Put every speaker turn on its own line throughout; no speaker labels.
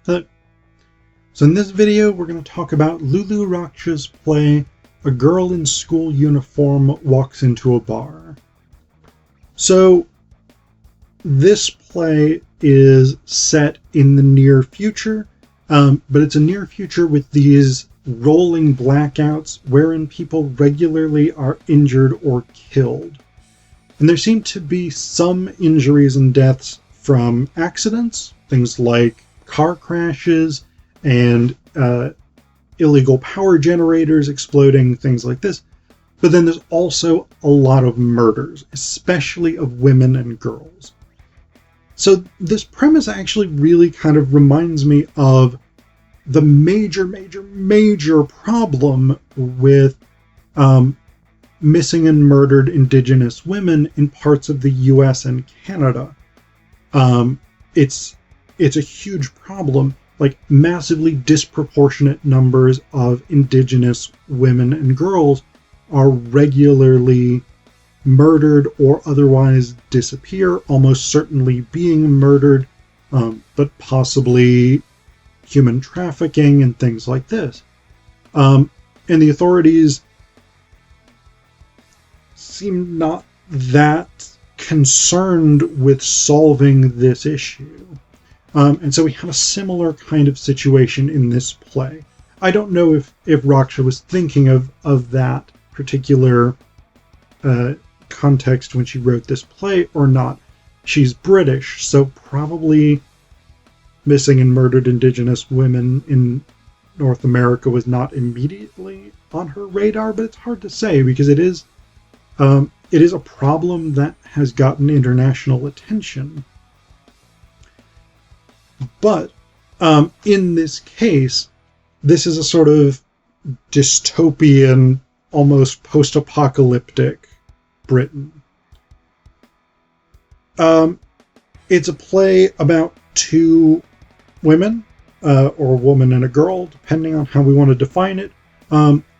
Hello. So in this video, we're going to talk about Lulu Raczka's play, A Girl in School Uniform Walks into a Bar. So this play is set in the near future, but it's a near future with these rolling blackouts wherein people regularly are injured or killed. And there seem to be some injuries and deaths from accidents, things like car crashes and illegal power generators exploding, things like this. But then there's also a lot of murders, especially of women and girls. So this premise actually really kind of reminds me of the major problem with missing and murdered Indigenous women in parts of the US and Canada. It's a huge problem. Like, massively disproportionate numbers of Indigenous women and girls are regularly murdered or otherwise disappear, almost certainly being murdered, but possibly human trafficking and things like this. And the authorities seem not that concerned with solving this issue. And so we have a similar kind of situation in this play. I don't know if Raczka was thinking of that particular context when she wrote this play or not. She's British, so probably missing and murdered Indigenous women in North America was not immediately on her radar, but it's hard to say because it is a problem that has gotten international attention. But in this case, this is a sort of dystopian, almost post-apocalyptic Britain. It's a play about two women, or a woman and a girl, depending on how we want to define it.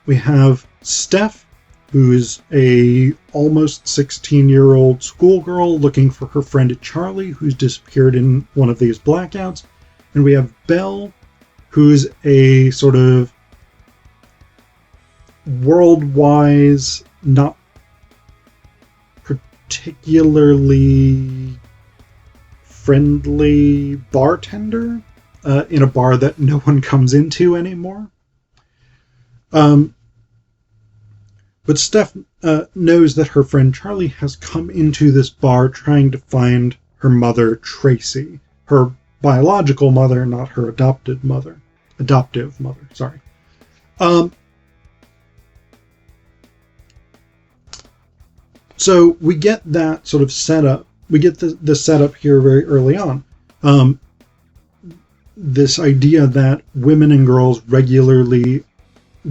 We have Steph, who's a almost 16-year-old schoolgirl looking for her friend Charlie, who's disappeared in one of these blackouts. And we have Belle, who's a sort of world-wise, not particularly friendly bartender in a bar that no one comes into anymore. But Steph knows that her friend Charlie has come into this bar trying to find her mother, Tracy. Her biological mother, not her adoptive mother, sorry. So we get that sort of setup. We get the setup here very early on. This idea that women and girls regularly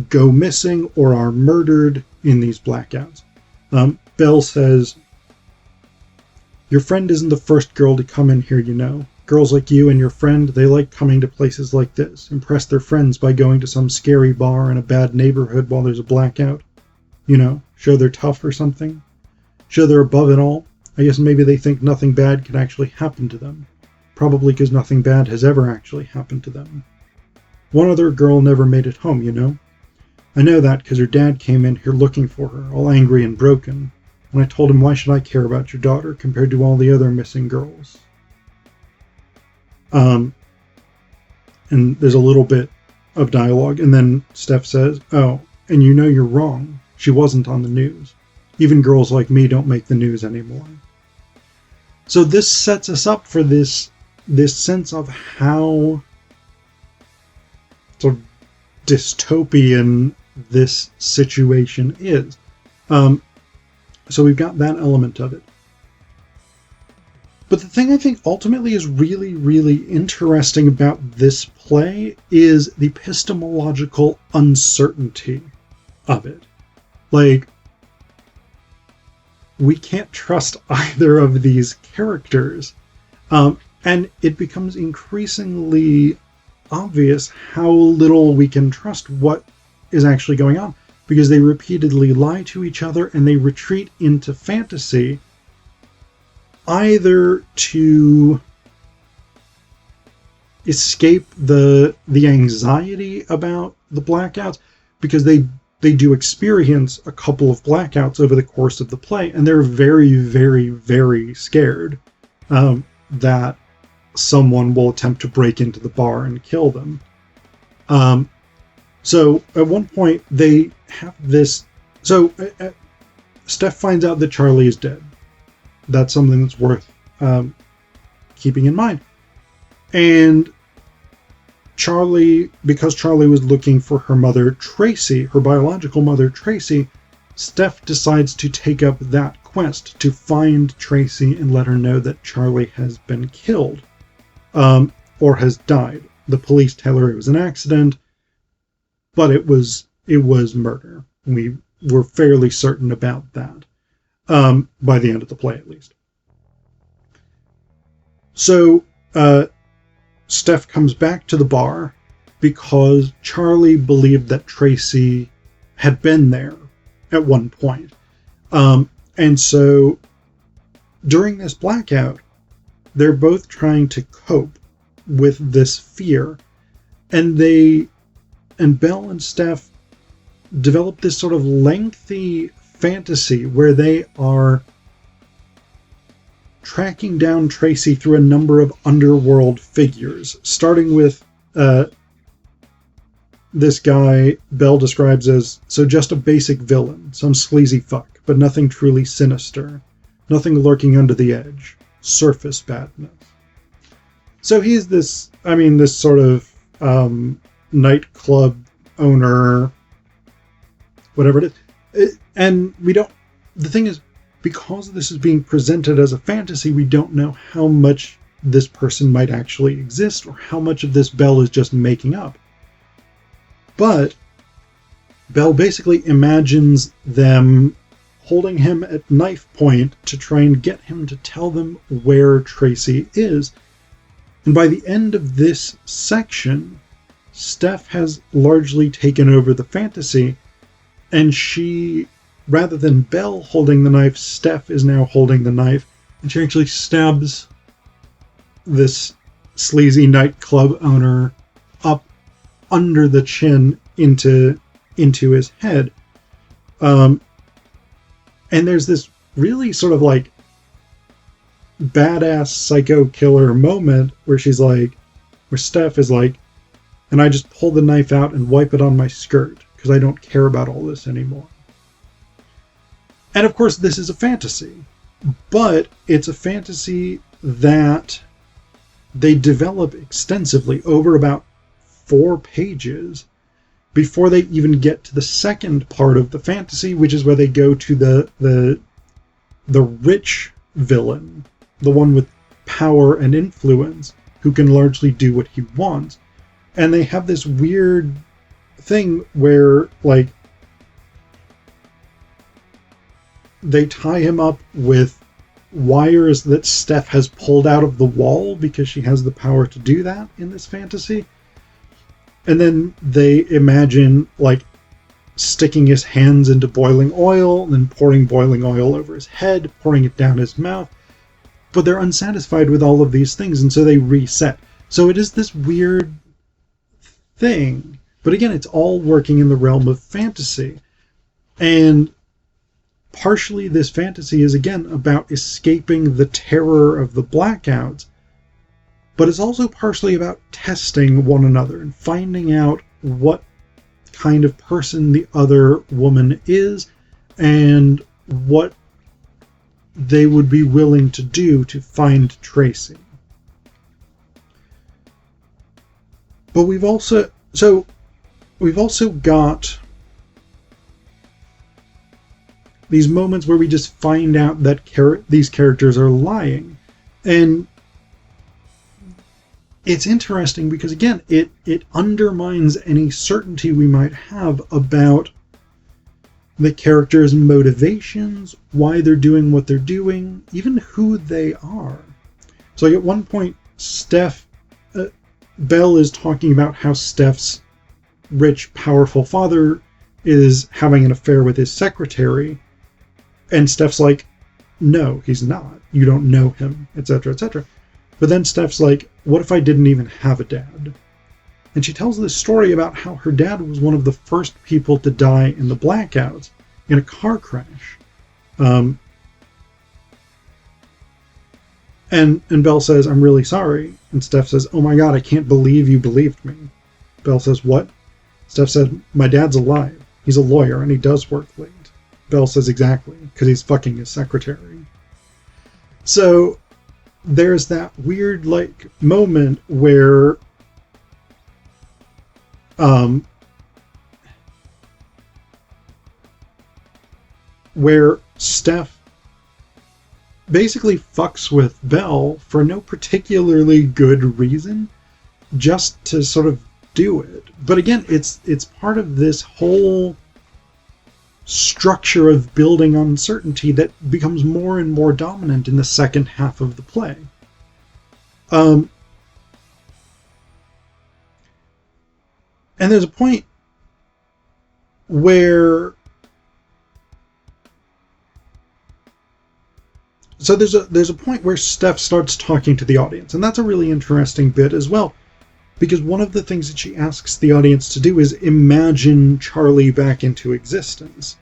go missing or are murdered in these blackouts. Belle says, "Your friend isn't the first girl to come in here, you know. Girls like you and your friend, they like coming to places like this, impress their friends by going to some scary bar in a bad neighborhood while there's a blackout. You know, show they're tough or something. Show they're above it all. I guess maybe they think nothing bad can actually happen to them. Probably because nothing bad has ever actually happened to them. One other girl never made it home, you know. I know that because her dad came in here looking for her, all angry and broken. And I told him, why should I care about your daughter compared to all the other missing girls?" And there's a little bit of dialogue, and then Steph says, "Oh, and you know you're wrong. She wasn't on the news. Even girls like me don't make the news anymore." So this sets us up for this sense of how sort of dystopian this situation is. So we've got that element of it. But the thing I think ultimately is really, really interesting about this play is the epistemological uncertainty of it. Like, we can't trust either of these characters. And it becomes increasingly obvious how little we can trust what is actually going on, because they repeatedly lie to each other and they retreat into fantasy either to escape the anxiety about the blackouts, because they do experience a couple of blackouts over the course of the play, and they're very, very, very scared that someone will attempt to break into the bar and kill them. So at one point they have this. So Steph finds out that Charlie is dead. That's something that's worth keeping in mind. And Charlie, because Charlie was looking for her mother, Tracy, her biological mother, Tracy, Steph decides to take up that quest to find Tracy and let her know that Charlie has been killed, or has died. The police tell her it was an accident, but it was murder. We were fairly certain about that, by the end of the play at least. So, Steph comes back to the bar because Charlie believed that Tracy had been there at one point. And so during this blackout, they're both trying to cope with this fear. And Belle and Steph develop this sort of lengthy fantasy where they are tracking down Tracy through a number of underworld figures, starting with this guy Belle describes as just a basic villain, some sleazy fuck, but nothing truly sinister, nothing lurking under the edge, surface badness. So he's this sort of nightclub owner, whatever it is. And the thing is, because this is being presented as a fantasy, we don't know how much this person might actually exist or how much of this Belle is just making up. But Belle basically imagines them holding him at knife point to try and get him to tell them where Tracy is. And by the end of this section, Steph has largely taken over the fantasy, and she, rather than Belle holding the knife, Steph is now holding the knife, and she actually stabs this sleazy nightclub owner up under the chin into his head. And there's this really sort of like badass psycho killer moment where Steph is like, and I just pull the knife out and wipe it on my skirt because I don't care about all this anymore. And of course, this is a fantasy, but it's a fantasy that they develop extensively over about 4 pages before they even get to the second part of the fantasy, which is where they go to the rich villain, the one with power and influence, who can largely do what he wants. And they have this weird thing where, like, they tie him up with wires that Steph has pulled out of the wall because she has the power to do that in this fantasy. And then they imagine, like, sticking his hands into boiling oil, and then pouring boiling oil over his head, pouring it down his mouth. But they're unsatisfied with all of these things, and so they reset. So it is this weird thing. But again, it's all working in the realm of fantasy. And partially this fantasy is, again, about escaping the terror of the blackouts, but it's also partially about testing one another and finding out what kind of person the other woman is and what they would be willing to do to find Tracy. But we've also got these moments where we just find out that these characters are lying. And it's interesting because, again, it undermines any certainty we might have about the characters' motivations, why they're doing what they're doing, even who they are. So at one point, Belle is talking about how Steph's rich, powerful father is having an affair with his secretary, and Steph's like, no, he's not. You don't know him, etc., etc. But then Steph's like, what if I didn't even have a dad? And she tells this story about how her dad was one of the first people to die in the blackouts in a car crash. And Belle says, I'm really sorry. And Steph says, oh my God, I can't believe you believed me. Belle says, what? Steph said, my dad's alive. He's a lawyer and he does work late. Belle says, exactly, because he's fucking his secretary. So there's that weird, like, moment where Steph basically fucks with Belle for no particularly good reason, just to sort of do it. But again, it's part of this whole structure of building uncertainty that becomes more and more dominant in the second half of the play. And there's a point where there's a point where Steph starts talking to the audience, and that's a really interesting bit as well, because one of the things that she asks the audience to do is imagine Charlie back into existence.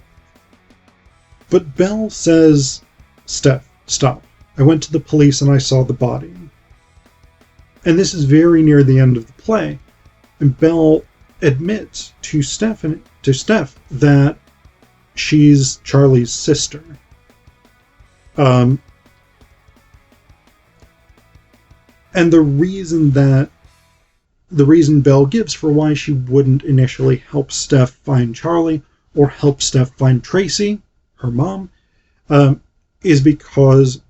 But Belle says, Steph, stop. I went to the police and I saw the body. And this is very near the end of the play, and Belle admits to Steph that she's Charlie's sister. And the reason Belle gives for why she wouldn't initially help Steph find Charlie or help Steph find Tracy, her mom, is because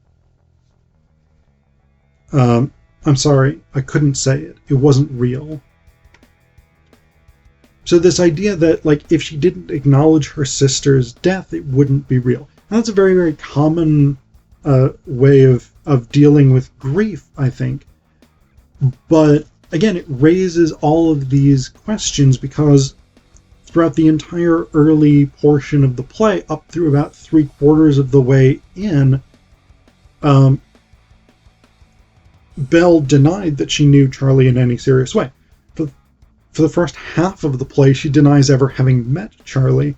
I'm sorry, I couldn't say it. It wasn't real. So this idea that, like, if she didn't acknowledge her sister's death, it wouldn't be real. And that's a very, very common way of dealing with grief, I think. But again, it raises all of these questions because throughout the entire early portion of the play, up through about 3/4 of the way in, Belle denied that she knew Charlie in any serious way. For the first half of the play, she denies ever having met Charlie.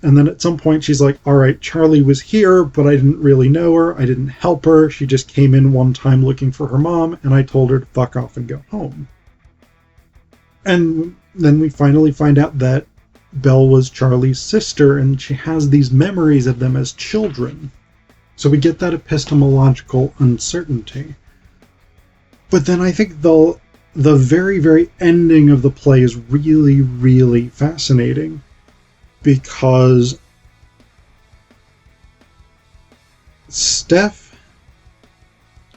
And then at some point she's like, all right, Charlie was here, but I didn't really know her. I didn't help her. She just came in one time looking for her mom, and I told her to fuck off and go home. And then we finally find out that Belle was Charlie's sister, and she has these memories of them as children. So we get that epistemological uncertainty. But then I think the very, very ending of the play is really, really fascinating, because Steph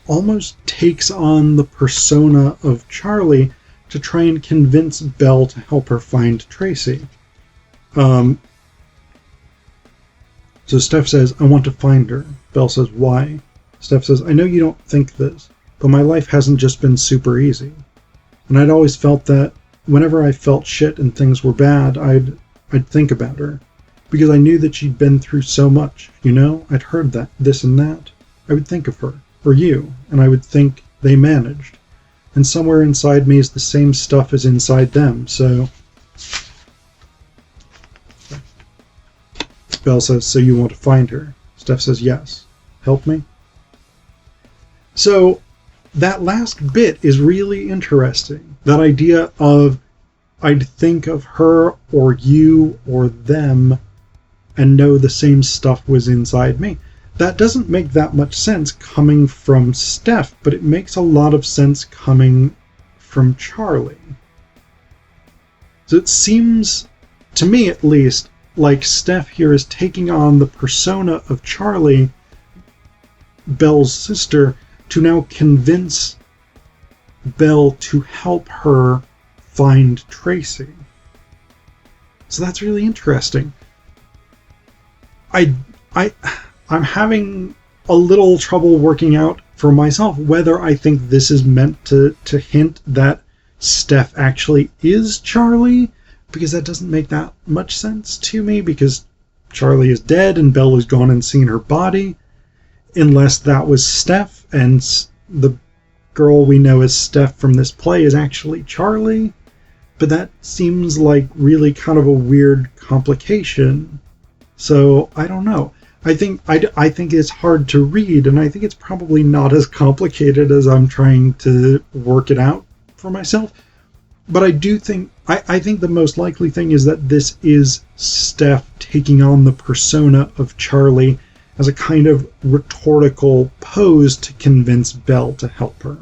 almost takes on the persona of Charlie to try and convince Belle to help her find Tracy. So Steph says, I want to find her. Belle says, why? Steph says, I know you don't think this, but my life hasn't just been super easy. And I'd always felt that whenever I felt shit and things were bad, I'd think about her. Because I knew that she'd been through so much, you know? I'd heard that, this and that. I would think of her, or you, and I would think they managed. And somewhere inside me is the same stuff as inside them, so... Belle says, so you want to find her? Steph says, yes. Help me? So, that last bit is really interesting. That idea of, I'd think of her, or you, or them, and know the same stuff was inside me. That doesn't make that much sense coming from Steph, but it makes a lot of sense coming from Charlie. So it seems, to me at least, like Steph here is taking on the persona of Charlie, Belle's sister, to now convince Belle to help her find Tracy. So that's really interesting. I'm having a little trouble working out for myself whether I think this is meant to hint that Steph actually is Charlie, because that doesn't make that much sense to me, because Charlie is dead and Belle has gone and seen her body, unless that was Steph and the girl we know as Steph from this play is actually Charlie, but that seems like really kind of a weird complication. So I don't know. I think it's hard to read, and I think it's probably not as complicated as I'm trying to work it out for myself. But I do think I think the most likely thing is that this is Steph taking on the persona of Charlie as a kind of rhetorical pose to convince Belle to help her.